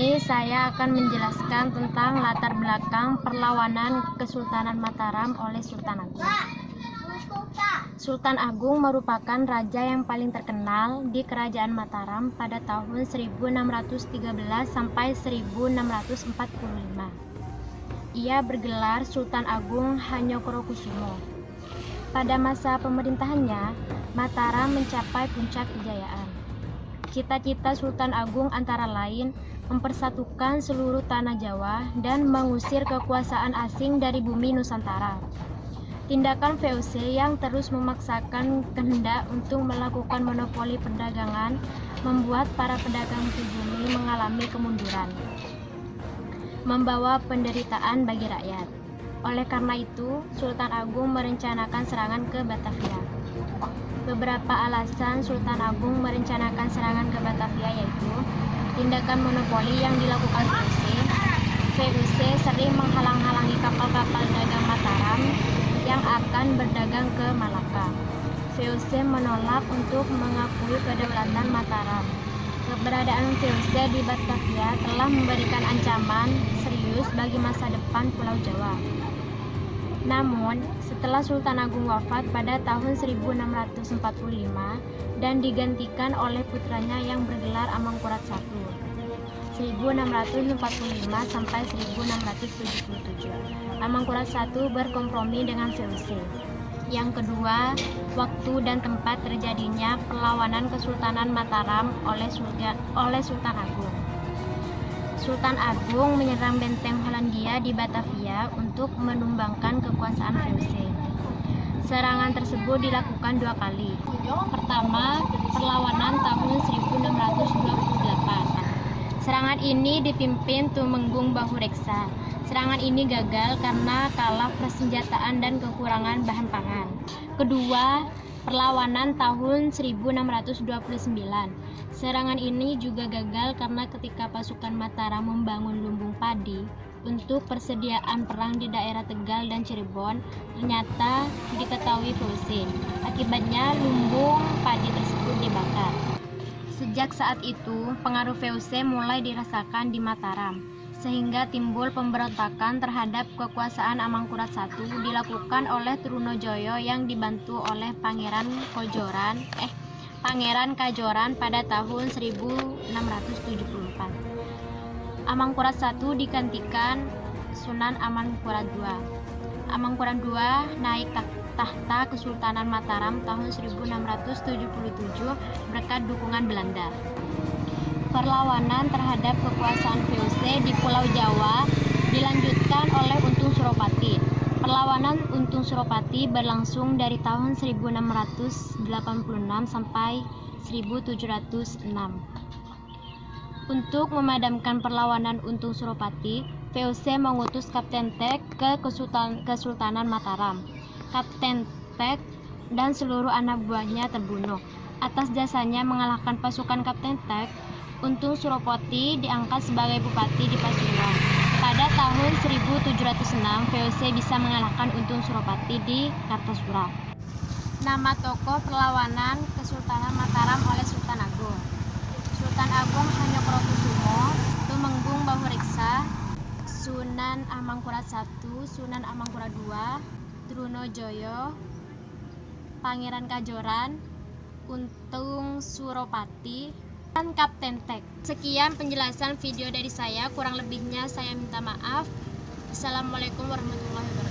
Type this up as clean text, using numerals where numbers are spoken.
ini saya akan menjelaskan tentang latar belakang perlawanan Kesultanan Mataram oleh Sultan Agung. Sultan Agung merupakan raja yang paling terkenal di Kerajaan Mataram pada tahun 1613 sampai 1645. Ia bergelar Sultan Agung Hanyokrokusumo. Pada masa pemerintahannya, Mataram mencapai puncak kejayaan. Cita-cita Sultan Agung antara lain mempersatukan seluruh tanah Jawa dan mengusir kekuasaan asing dari bumi Nusantara. Tindakan VOC yang terus memaksakan kehendak untuk melakukan monopoli perdagangan membuat para pedagang pribumi mengalami kemunduran, membawa penderitaan bagi rakyat. Oleh karena itu, Sultan Agung merencanakan serangan ke Batavia. Beberapa alasan Sultan Agung merencanakan serangan ke Batavia yaitu tindakan monopoli yang dilakukan VOC. VOC sering menghalang-halangi kapal-kapal dagang Mataram yang akan berdagang ke Malaka. VOC menolak untuk mengakui kedaulatan Mataram. Keberadaan VOC di Batavia telah memberikan ancaman serius bagi masa depan Pulau Jawa. Namun, setelah Sultan Agung wafat pada tahun 1645 dan digantikan oleh putranya yang bergelar Amangkurat I 1645 sampai 1677. Amangkurat I berkompromi dengan VOC. Yang kedua, waktu dan tempat terjadinya perlawanan Kesultanan Mataram oleh Sultan Agung. Sultan Agung menyerang benteng Hollandia di Batavia untuk menumbangkan kekuasaan VOC. Serangan tersebut dilakukan dua kali. Pertama, perlawanan tahun 1628. Serangan ini dipimpin Tumenggung Bahureksa. Serangan ini gagal karena kalah persenjataan dan kekurangan bahan pangan. Kedua, perlawanan tahun 1629. Serangan ini juga gagal karena ketika pasukan Mataram membangun lumbung padi untuk persediaan perang di daerah Tegal dan Cirebon, ternyata diketahui VOC. Akibatnya lumbung padi tersebut dibakar. Sejak saat itu, pengaruh VOC mulai dirasakan di Mataram, sehingga timbul pemberontakan terhadap kekuasaan Amangkurat I dilakukan oleh Trunojoyo yang dibantu oleh Pangeran Kajoran pada tahun 1674. Amangkurat I digantikan Sunan Amangkurat II. Amangkurat II naik tahta Kesultanan Mataram tahun 1677 berkat dukungan Belanda. Perlawanan terhadap kekuasaan VOC di Pulau Jawa dilanjutkan oleh Untung Suropati. Perlawanan Untung Suropati berlangsung dari tahun 1686 sampai 1706. Untuk memadamkan perlawanan Untung Suropati, VOC mengutus Kapten Tek ke Kesultanan Mataram. Kapten Tek dan seluruh anak buahnya terbunuh. Atas jasanya mengalahkan pasukan Kapten Tek, Untung Suropati diangkat sebagai bupati di Pasuruan. Pada tahun 1706, VOC bisa mengalahkan Untung Suropati di Kartasura. Nama tokoh perlawanan Kesultanan Mataram oleh Sultan Agung: Sultan Agung Hanyokrokusumo, Tumenggung Bahureksa, Sunan Amangkurat I, Sunan Amangkurat II, Trunojoyo, Pangeran Kajoran, Untung Suropati, dan Kapten Tek. Sekian penjelasan video dari saya, kurang lebihnya saya minta maaf. Assalamualaikum warahmatullahi wabarakatuh.